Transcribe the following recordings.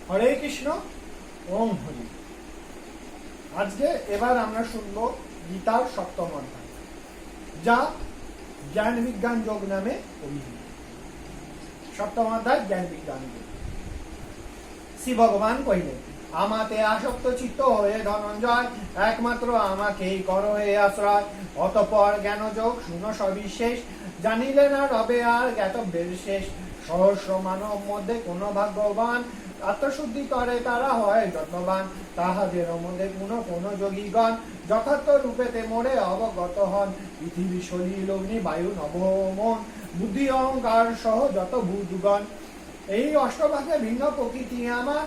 হরে কৃষ্ণ, ওম হরি। আজকে এবার আমরা শুনবো গীতার সপ্তম অধ্যায়, যা জ্ঞান বিজ্ঞান যোগ নামে অভিহিত। সপ্তম অধ্যায় জ্ঞান বিজ্ঞান যোগ। শ্রী ভগবান কহিলেন, আমাতে আসক্ত চিত্ত হয়ে ধনঞ্জয়, একমাত্র আমাকেই করো হে আশ্রয়। অতঃপর জ্ঞানযোগ শুনো সবিশেষ, জানিলে না রবে আর জ্ঞাতব্যের শেষ। সহস্র মানব মধ্যে কোন ভাগ্যবান, আত্মশুদ্ধি করে তারা হয় যত্নবান। তাহাদের মধ্যে কোন যোগীগণ, যথার্থ রূপেতে মোরে অবগত হন। পৃথিবী সলিল অগ্নি বায়ু নভমন, বুদ্ধি অহংকার সহ যত ভূতগণ। এই অষ্টভাগে ভিন্ন প্রকৃতি আমার,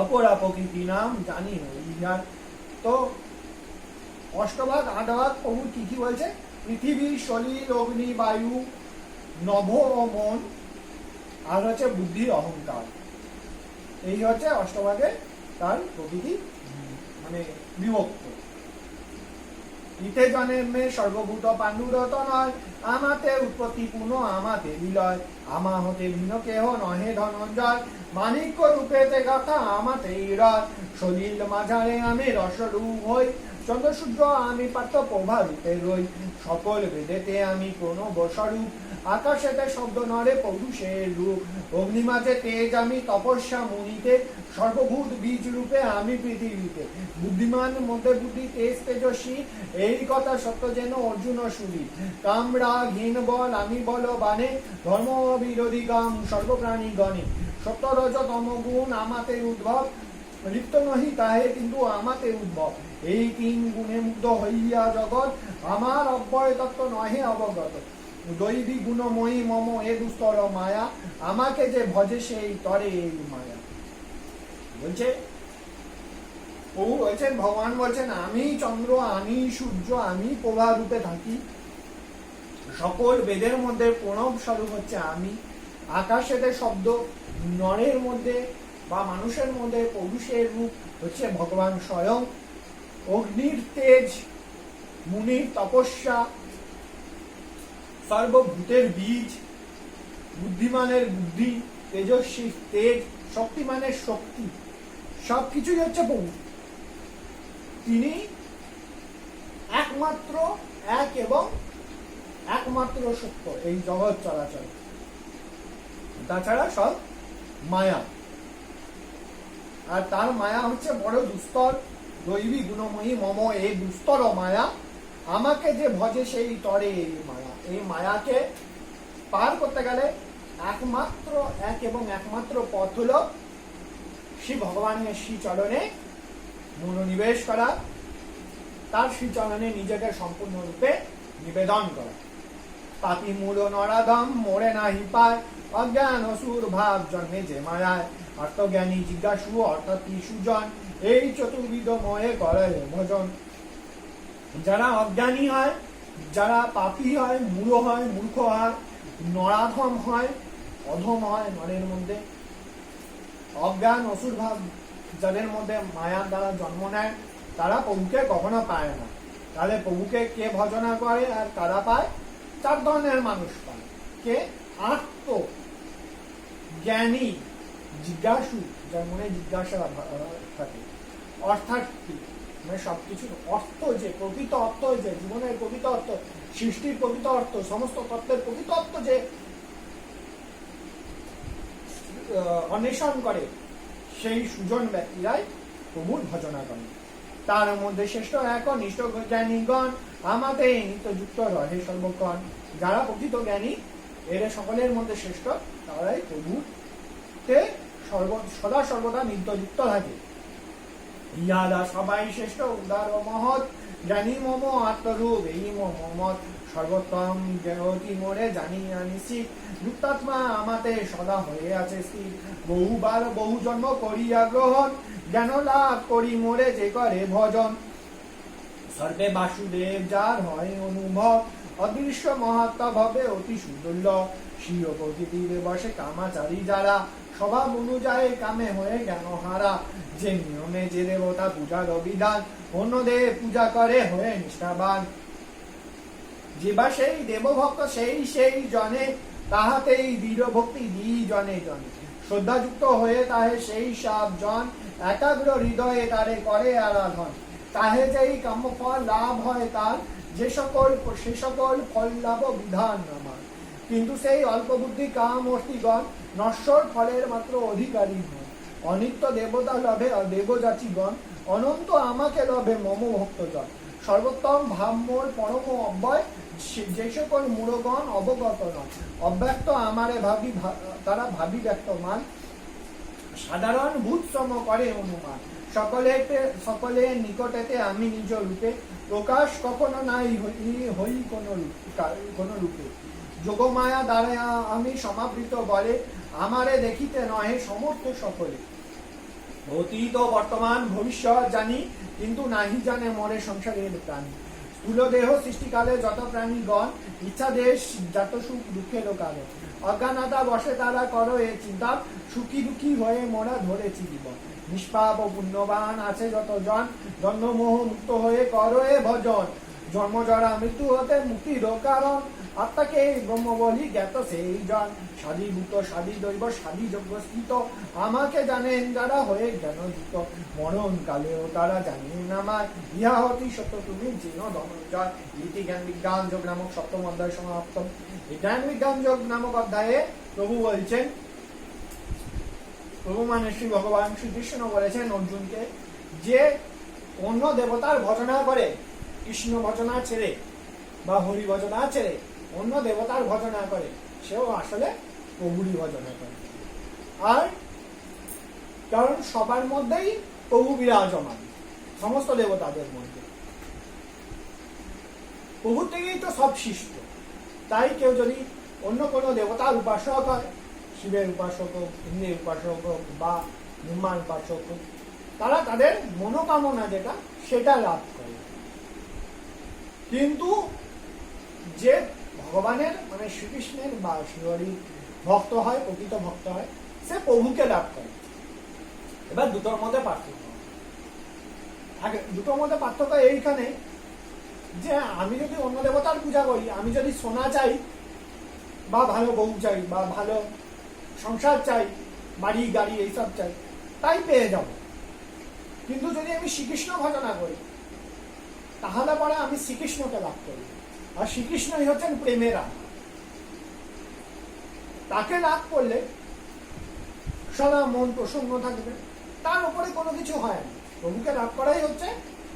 অপরা প্রকৃতি নাম জানি ইহার। তো অষ্টভাগ আটভাগ প্রভু কি কি বলছে? পৃথিবী সলিল অগ্নি বায়ু নভ ও মন, আর হচ্ছে বুদ্ধি অহংকার। এই হচ্ছে অষ্টভাগে তার প্রকৃতি মানে বিভক্ত। ইতে জন্মে সর্বভূত পাণ্ডুরত নয়, আমাতে উৎপত্তি পুনঃ আমাতে বিলয়। আমা হতে ভিন্ন কেহ নহে ধনঞ্জয়, মাণিক্য রূপেতে গাথা আমাতেই রয়। সলিল মাঝারে আমি রসরূপ হই, চন্দ্র সূর্য আমি পার্থ প্রভা রূপে রই। সকল বেদেতে আমি প্রণব স্বরূপ, আকাশেতে শব্দ নরে পৌরুষের রূপ। অগ্নি মাঝে তেজ আমি তপস্যা মুনিতে, সর্বভূত বীজ রূপে আমি পৃথিবীতে। বুদ্ধিমান মধ্যে বুদ্ধি তেজ তেজস্বী, এই কথা সত্য যেন অর্জুন শুনি। কামরা ঘীন বল আমি বল বানে, ধর্ম বিরোধী গাম সর্বপ্রাণী গণে। সত্য রজ তম গুণ আমাতে উদ্ভব, লিপ্ত নহি তাহে কিন্তু আমাতে উদ্ভব। এই তিন গুণে মুগ্ধ হইয়া জগৎ, আমার অব্যয় তত্ত্ব নহে অবগত। দৈবী গুণময়ী মম এ দুস্তর মায়া, আমাকে যে ভজে সেই তরে এই মায়া। বলছে প্রভু বলছেন, ভগবান বলছেন, আমি চন্দ্র, আমি সূর্য, আমি প্রভা রূপে থাকি। সকল বেদের মধ্যে প্রণব স্বরূপ হচ্ছে আমি। আকাশেতে শব্দ, নরের মধ্যে বা মানুষের মধ্যে পৌরুষের রূপ হচ্ছে ভগবান স্বয়ং। অগ্নির তেজ, মুনির তপস্যা, সর্বভূতের বীজ, বুদ্ধিমানের বুদ্ধি, তেজস্বী তেজ, শক্তিমানের শক্তি, সবকিছুই হচ্ছে প্রভু। তিনি একমাত্র এক এবং একমাত্র সত্য এই জগৎ চলাচল, তাছাড়া সব মায়া। আর তার মায়া হচ্ছে বড় দুস্তর। দৈবী গুণময়ী মম এই দুস্তর মায়া, আমাকে যে ভজে সেই তরে এই মায়া। এই মায়াকে পার করতে গেলে একমাত্র এক এবং একমাত্র পথ হল শ্রী ভগবানের শ্রীচরণে মনোনিবেশ করা, তার শ্রীচরণে নিজেকে সম্পূর্ণরূপে নিবেদন করা। পাপী মূল নরাধম মোড়ে নাহি পায়, অজ্ঞান অসুর ভাব জন্মে যে মায়ায়। আত্মজ্ঞানী জিজ্ঞাসু অর্থাৎ সুজন, এই চতুর্বিধ ময়ে করে ভজন। যারা অজ্ঞানী হয়, যারা পাপী হয়, মূঢ় হয়, মূর্খ হয়, নরাধম হয়, অধম হয়, নরের মধ্যে অজ্ঞান অসুর ভাব যাদের মধ্যে মায়ার দ্বারা জন্ম নেয়, তারা প্রভুকে কখনো পায় না। তাহলে প্রভুকে কে ভজনা করে আর কারা পায়? চার ধরনের মানুষ পায়। কে? আত্ম জ্ঞানী, জিজ্ঞাসু, যার মনে জিজ্ঞাসা থাকে, অর্থার্থী, মানে সবকিছুর অর্থ, যে প্রকৃত অর্থ, যে জীবনের প্রকৃত অর্থ, সৃষ্টির প্রকৃত অর্থ, সমস্ত তত্ত্বের প্রকৃত অর্থ যে অন্বেষণ করে, সেই সুজন ব্যক্তিরাই প্রভুর ভজনা করেন। তার মধ্যে শ্রেষ্ঠ এক নিষ্ঠ জ্ঞানীগণ, আমাতে নিত্যযুক্ত রহে সর্বক্ষণ। যারা প্রকৃত জ্ঞানী, এর সকলের মধ্যে শ্রেষ্ঠ, তারাই প্রভুতে সদা সর্বদা নিত্যযুক্ত থাকে। ইয়াদা সবাই শ্রেষ্ঠ উদার ও মহৎ, জ্ঞানী মম আত্মরূপ এই মহম্মদ। সর্বোত্তম জ্ঞানতি মোরে জানি নিশ্চিত, যুক্তাত্মা আমাতে সদা হয়ে আছে স্থির। বহুবার বহু জন্ম করিয়া গ্রহণ, জ্ঞান লাভ করি মোরে যে করে ভজন। সর্বে বাসুদেব যার হয় অনুভব, অদৃশ্য মহাত্মা ভবে অতি সুদুর্লভ। স্বীয় প্রকৃতির বসে কামাচারী যারা, স্বভাব অনুযায়ী কামে হয়ে জ্ঞান হারা। যে নিয়মে যে দেবতা পূজার অবিধান, অন্য দেব পূজা করে হয়ে নিষ্ঠাবান। যে বা সেই দেবভক্ত সেই সেই জনে, তাহাতেই দৃঢ় ভক্তি দি জনে জনে। শ্রদ্ধাযুক্ত হয়ে তাহে সেই সব জন একাগ্র হৃদয়ে তারে করে আরাধন, তাহে যেই কাম্যফল লাভ হয় তার, সে সকল ফল লাভ বিধান আমার। কিন্তু সেই অল্প বুদ্ধি কাম অর্থিগণ নশ্বর ফলের মাত্র অধিকারী হন। অনিত্য দেবতা লভে দেবযাচীগণ, অনন্ত আমাকে লভে মম ভক্তজন। সর্বোত্তম ভাবমোর পরম অব্যয়, যে সকল মূঢ়গণ অবগত নয়। অব্যক্ত আমারে ভাবি তারা ভাবি ব্যক্তমান, সাধারণ ভূত সম করে অনুমান। সকলে নিকটেতে আমি নিজ রূপে, প্রকাশ কখনো নাই হই কোন রূপে। যোগমায়া দ্বারা আমি সমাবৃত বলে, আমারে দেখিতে নহে সমর্থ সকলে। অতীত বর্তমান ভবিষ্যৎ জানি, কিন্তু নাহি জানে মরে সংসারের প্রাণী। স্থূল দেহ সৃষ্টিকালে যত প্রাণীগণ, ইচ্ছা দেশ জাত সুখ দুঃখের কারণ। অজ্ঞানতা বসে তারা করো এ চিন্তা, সুখী দুঃখী হয়ে মোরা ধরেছি জীবন। নিষ্পাপ ও পুণ্যবান আছে যত জন, জন্মমোহ মুক্ত হয়ে করো এ ভজন। জন্ম জরা মৃত্যু হতে মুক্তির কারণ, আত্মাকে ব্রহ্ম বলি জ্ঞাত সেই জন। সাধিভূত সাধি দৈব সাধি যজ্ঞ স্থিত, আমাকে জানেন যারা হয়ে জ্ঞানযুক্ত। মরণ কালেও তারা জানেন আমায়, ইহা অতি সত্য তুমি যেন ধনঞ্জয়। ইতি জ্ঞান বিজ্ঞান যোগ নামক সপ্তম অধ্যায় সমাপ্ত। এই জ্ঞান বিজ্ঞান যোগ নামক অধ্যায়ে প্রভু বলছেন, প্রভু মানে শ্রী ভগবান শ্রীকৃষ্ণ বলেছেন অর্জুনকে, যে অন্য দেবতার ভজনা করে, কৃষ্ণ ভজনা ছেড়ে বা হরি ভজনা ছেড়ে অন্য দেবতার ভজনা করে, সেও আসলে প্রভুরই ভজনা করে। আর কারণ সবার মধ্যেই প্রভু বিরাজমান, সমস্ত দেবতাদের মধ্যে প্রভুর থেকেই তো সব সৃষ্ট। তাই কেউ যদি অন্য কোনো দেবতার উপাসক হয়, শিবের উপাসক হোক, ইন্দ্রের উপাসক হোক বা ব্রহ্মার উপাসক হোক, তারা তাদের মনোকামনা যেটা সেটা লাভ করে। কিন্তু যে ভগবানের মানে শ্রীকৃষ্ণের বা শ্রীহরির ভক্ত হয়, প্রকৃত ভক্ত হয়, সে প্রভুকে লাভ করে। এবার দুটোর মধ্যে পার্থক্য, দুটোর মধ্যে পার্থক্য এইখানে যে আমি যদি অন্য দেবতার পূজা করি, আমি যদি সোনা চাই বা ভালো বউ চাই বা ভালো সংসার চাই, বাড়ি গাড়ি এইসব চাই, তাই পেয়ে যাব। কিন্তু যদি আমি শ্রীকৃষ্ণ ভজনা করি, তাহলে পরে আমি শ্রীকৃষ্ণকে লাভ করি। আর শ্রীকৃষ্ণই হচ্ছেন প্রেমের আধার। তাকে লাভ করলে সদা মন প্রসন্ন থাকবে, তার উপরে কোনো কিছু হয় না। প্রভুকে লাভ করাই হচ্ছে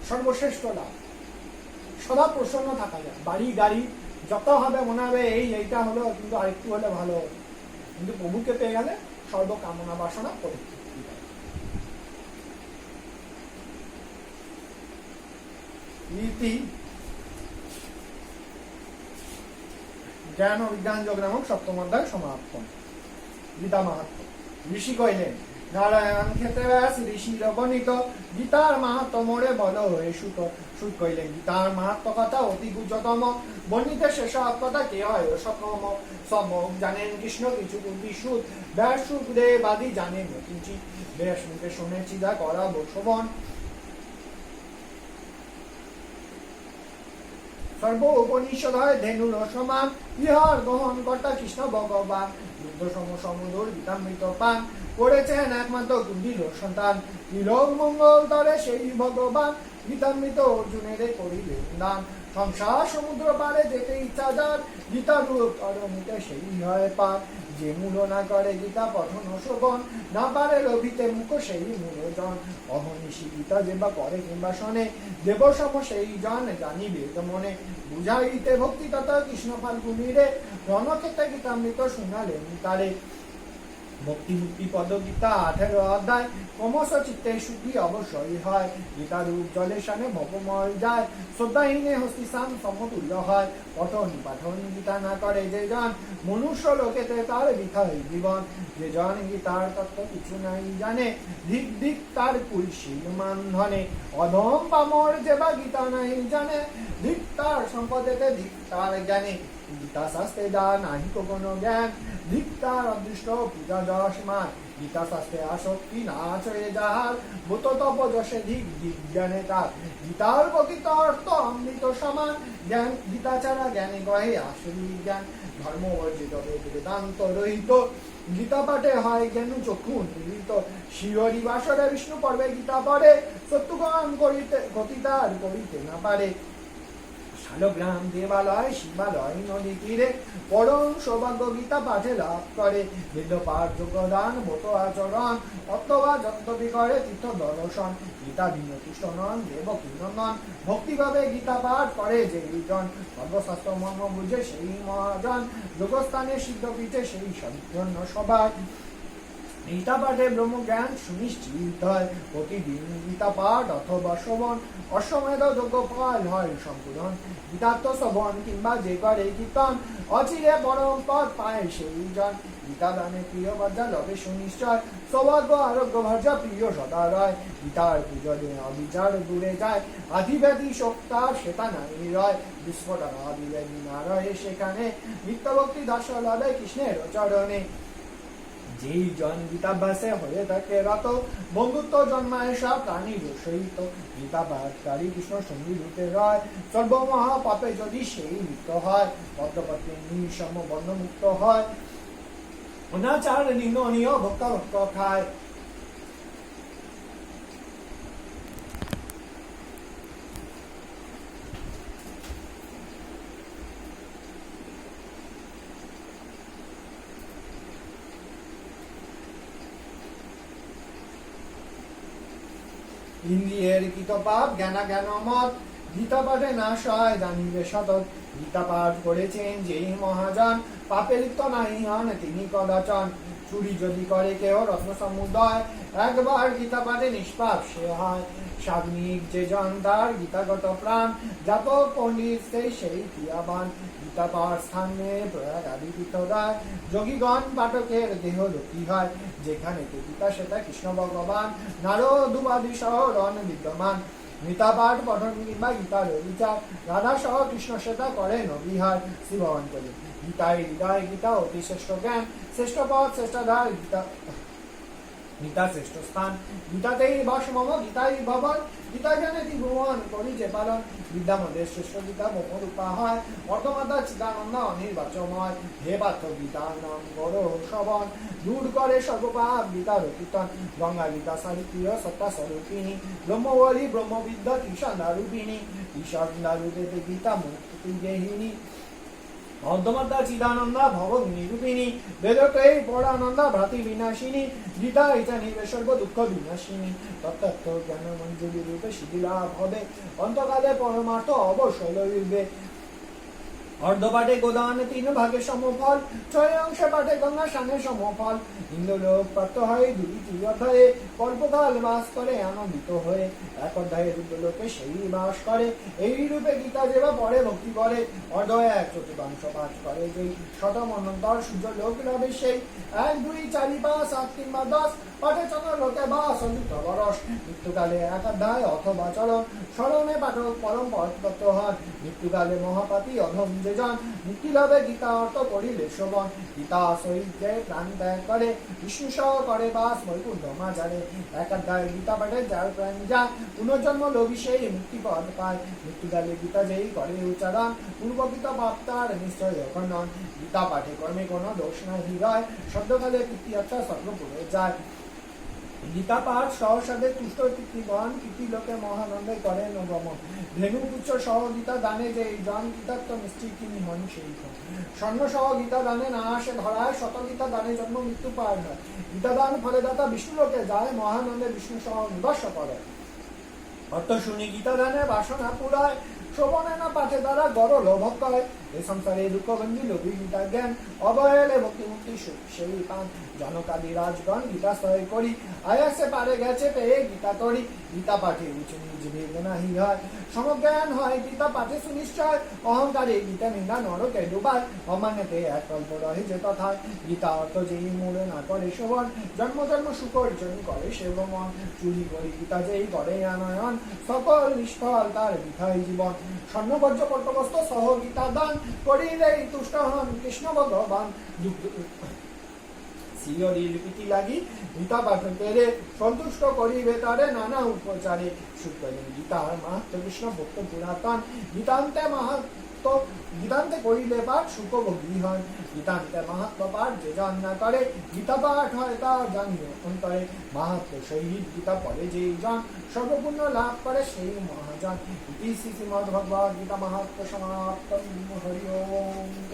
সর্বশ্রেষ্ঠ লাভ। সদা প্রসন্ন থাকা যায়। বাড়ি গাড়ি যত হবে মনে হবে এইটা হলো, কিন্তু আরেকটু হলে ভালো হবে। কিন্তু প্রভুকে পেয়ে গেলে সর্বকামনা বাসনা পরিতৃপ্তি পায়। ইতি জ্ঞান ও বিজ্ঞান যোগ নামক সপ্তম অধ্যায় সমাপ্ত। গীতা মাহাত্ম। ঋষি কইলেন, নারায়ণ খেতে ব্যাস ঋষির গণিত, গীতার মাহাত্ম মোড়ে বল হয়ে সুত। সুত কইলেন, গীতার মাহাত্ম কথা অতি গুজ্জতম, বর্ণিতে শেষ কথা কে হয় সকম। সম্যক জানেন কৃষ্ণ কিছু কুন্তি সুত, ব্যাস সুখদেব আদি জানেন কিঞ্চিৎ। ব্যাস মুখে শুনেছি যা করা বসবন, সর্ব উপনিষদ হয় ধেনুর সমান, ইহার গ্রহণ কর্তা কৃষ্ণ ভগবান। বুদ্ধ সমদূর গীতামৃত পান, করেছেন একমাত্র কুন্তির সন্তান। ত্রিলোক মঙ্গল তরে সেই ভগবান, গীতামৃত অর্জুনের করিলেন দান। সংসার সমুদ্র পারে যেতে ইচ্ছা যার, গীতা রূপ অরণিতে সেই হয় পার। যে মূল না করে গীতা পঠন শোভন, না পারে লোভিতে মুখ সেই মূলজন। অহর্নিশি গীতা যে বা করে কিংবা শোনে, দেব সম সেই জন জানিবে মনে। বুঝাইতে ভক্তি তথা কৃষ্ণ ফাল্গুনি রে, রণক্ষেত্রে গীতামৃত শুনালেন তারে। ভক্তি মুক্তি পদ গীতা 18 অধ্যায়, ক্রমশ চিত্তে শুদ্ধি অবশ্যই হয়। গীতা রূপ জলে শানে ভবময় যায়, শ্রদ্ধাহীনে হস্তিসান সমতুল্য হয়। পঠন পাঠন গীতা না করে যে জন, মনুষ্য লোকেতে তার বৃথাই জীবন। যে জন গীতার তত্ত্ব কিছু নাই জানে, ধিক ধিক তার কুলশীল মান ধনে। অধম পামর যে বা গীতা নাই জানে, ধিক তার সম্পদেতে ধিক তার জ্ঞানে। গীতা শাস্ত্রে যা নাহি কোনো জ্ঞান, ধিক তার অদৃষ্ট পূজা যশ মান। গীতা শাস্ত্রে আসক্তি না চয়ে যাহার, ভূত তপযশে ধিক ধিক জ্ঞানে তার। গীতার প্রকৃত অর্থ অমৃত সমান, জ্ঞান গীতা ছাড়া জ্ঞানে গহে আসরি জ্ঞান। ধর্ম বর্জিত বেদান্ত রহিত, গীতা পাঠে হয় জ্ঞান চক্ষু উন্মীলিত, শিহরি বাসরে বিষ্ণু পর্বে গীতা পড়ে, সত্যগ্রহণ করিতে গতিতার করিতে না পারে। শালগ্রাম দেবালয় শিবালয় নদী তীরে পরম সৌভাগ্য গীতা পাঠে লাভ করে। বেদ পাঠ যোগদান ব্রত আচরণ অথবা যন্তবি করে তীর্থ দর্শন। গীতা দীন কৃষ্ণ নন দেবকী নন্দন, ভক্তিভাবে গীতা পাঠ করে যেই জন, সর্বশাস্ত্র মর্ম বুঝে সেই মহাজন, যোগস্থানে সিদ্ধপীঠে সেই সজ্জন সবাই। গীতা পাঠে ব্রহ্মজ্ঞান সুনিশ্চিত হয়, প্রতিদিন গীতা পাঠ অথবা শ্রবণ অশ্বমেধ যোগ্য ফল হয় সম্পূরণ। গীতার্থ শ্রবণ কিংবা যে করে কীর্তন, অচিরে পরম পদ পায় সেই জন। গীতা দানে প্রিয় বাজা লবে সুনিশ্চয়, সৌভাগ্য আরোগ্য ভাজা প্রিয় সদা রয়। গীতার পূজনে অবিচার দূরে যায়, আধিব্যাধি শোকতার সেটা নাই রয়। বিস্ফোরণ আদিব্যাধি না রয়ে সেখানে, নিত্যভক্তি দাস লবে কৃষ্ণের চরণে। যেই জন গীতাভ্যাসে হয়ে থাকে রত, বন্ধুত্ব জন্মায় সব প্রাণীর সহিত। গীতা পাঠকারী কৃষ্ণ সঙ্গী রূপে রয়, সর্বমহা পাপে যদি সেই লিপ্ত হয়। পদ্মপত্রে নিঃসম বন্ধমুক্ত হয়, অনাচার নিন্দনীয় ভক্ত ভক্ত খায়। ইন্দ্রিয়ের কৃত পাপ জ্ঞানা জ্ঞান মত, গীতা পাঠে নাশ হয় জানিবে সতত। গীতা পাঠ করেছেন যেই মহাজন, পাপে লিপ্ত নাই হন তিনি কদাচন। চুরি যদি করে কেহ রত্ন সমুদয়, একবার গীতা পাঠে নিষ্পাপ সে হয়। সাগ্নিক যে জন তার গীতাগত প্রাণ, জাত পণ্ডিত সেই ক্রিয়াবান। গীতা পাঠ স্থানে প্রয়াগ আদি তীর্থদায়, যোগীগণ পাঠকের দেহ লোকী হয়। যেখানে গীতা সেটা কৃষ্ণ ভগবান, নারদুবাদী সহ রণ বিদ্যমান। গীতা পাঠ পঠন কিংবা গীতার বিচার, রাধা সহ কৃষ্ণ সেটা করেন বিহার। শিবন্তরে গীতায় হৃদয় গীতা অতি শ্রেষ্ঠ জ্ঞান, শ্রেষ্ঠ পথ শ্রেষ্ঠধার গীতা, গীতা শ্রেষ্ঠ স্থান। গীতাতেই বাস মম গীতাই ভবন, গীতা জ্ঞানে ত্রিভুবন করি যে পালন। বিদ্যা মধ্যে শ্রেষ্ঠ গীতা বহুরূপা হয়, অর্ধমাতা চিদানন্দ অনির্বাচময়। হে পার্থ গীতার নাম করো শ্রবণ, দূর করে সর্বপাপ গীতার কীর্তন। গঙ্গা গীতা সারিপ্রিয় সত্তা স্বরূপিণী, ব্রহ্মবলী ব্রহ্মবিদ্যা ত্রিসন্ধ্যা রূপিণী। ত্রিসন্ধ্যা রূপে গীতা মুক্তি দেহিনী, অর্ধমাতা চিদানন্দা ভব নিরূপিণী। বেদকেই পরানন্দা ভ্রাতি বিনাশিনী, গীতা ইটা নিবেশর্গ দুঃখ বিনাশিনী। তত্ত্ব জ্ঞান মঞ্জুরি রূপে সিদ্ধিলাভ হবে, অন্তকালে পরমার্থ অবশ্যই লইবে। অর্ধপাঠে গোদান 3 ভাগে সমফল, 6 অংশে পাঠে গঙ্গা স্নানে সমফল। ইন্দ্রলোক প্রাপ্ত হয় 2টি অধ্যায়ে, কল্পকাল বাস করে আনন্দিত হয়ে। 1 অধ্যায়ে রুদ্রলোকে সেই বাস করে, এই রূপে গীতা যেবা পড়ে ভক্তি করে। অর্ধয়ে 1/4 পাঠ করে যেই, শতম অনন্তর সূর্য লোক রবে সেই। 1 2 4 5 7 3 বা 10 পাঠে চন্দ্র লোকে বাস অযুক্ত বরস। মৃত্যুকালে 1 অধ্যায় অথবা চরণ, স্মরণে পাঠক পরম পদতত্ত্ব হন। মৃত্যুকালে মহাপাতি অধম যে জন, মুক্তি লাভে গীতা অর্থ করিলে শোভন। গীতা সহিত যে প্রাণ ত্যাগ করে, বিষ্ণু সহ করে বাস বৈকুণ্ঠ মাঝারে। 1 অধ্যায় গীতা পাঠে যার প্রাণ যায়, পুনর্জন্ম লোভী সেই মুক্তি পদ পায়। মৃত্যুকালে গীতা যেই করে উচ্চারণ, পূর্বকৃত পাপ্তার নিশ্চয় খণ্ডন। গীতা পাঠে কর্মে কোনো দোষ নাই হৃদয়, শব্দকালে কীর্তি আত্মা স্বর্গপুরে যায়। গীতা পাঠ সহসাদে তুষ্ট কীর্তিগণ, কীর্তি লোকে মহানন্দে করেন গমন। ধেনু পুচ্ছ সহ গীতা দানে যে জন, গীতাত্ম নিশ্চিত তিনি হন সেই জন। স্বর্ণ সহ গীতা দানে না আসে ধরায়, শত গীতা দানে জন্ম মৃত্যু পার হয়। গীতা দান ফলে দাতা বিষ্ণু লোকে যায়, মহানন্দে বিষ্ণু সহ নিবাস করে। অর্থ শুনি গীতা দানে বাসনা পুরায়, শ্রবণে না পাঠে দ্বারা গড় লোভ করে। এই সংসারে দুঃখবন্ধী লোভী গীতা জ্ঞান, অবহেলে ভক্তি মুক্তি সুখ সেই পান। জনকাদি রাজগণ গীতা স্তয় করি, আয়াসে পারে গেছে পেয়ে গীতা তরি। গীতা পাঠে উঁচু নিজ ভেদ নাহি হয়, সমজ্ঞান হয় গীতা পাঠে সুনিশ্চয়। অহংকারে গীতা নিন্দা নরকে ডুবায়, অমানেতে এক কল্প রহে যে তথায়। গীতা অর্থ যেই মূলে না করে শোভন, জন্ম জন্ম সুখ অর্জন করে সে ভ্রমণ। চুরি করি গীতা যেই করে আনয়ন, সকল নিষ্ফল তার বৃথাই জীবন। স্বর্ণবজ্র পট্টবস্ত সহ গীতা দান, করিলেই তুষ্ট হন কৃষ্ণ ভগবান। শিয়রির প্রীতি লাগি গীতা পাঠ পেরে, সন্তুষ্ট করিবে তারে নানা উপচারে। শুক্রের গীতার মাহাত্ম কৃষ্ণ ভক্ত পুরাতন, গীতান্তে নিত্য গীতান্তে করিলে পাঠ সুখভোগী হন। গীতান্তে মাহাত্ম পাঠ যে জন না করে গীতা পাঠ হয় তা জানিও অন্তরে। মাহাত্ম সহিত গীতা পড়ে যেই জন সর্বপুণ্য লাভ করে সেই মহাজন। ইতি শ্রীমদ্ ভগবদ্ গীতা মাহাত্ম সমাপ্তম। হরি ওম।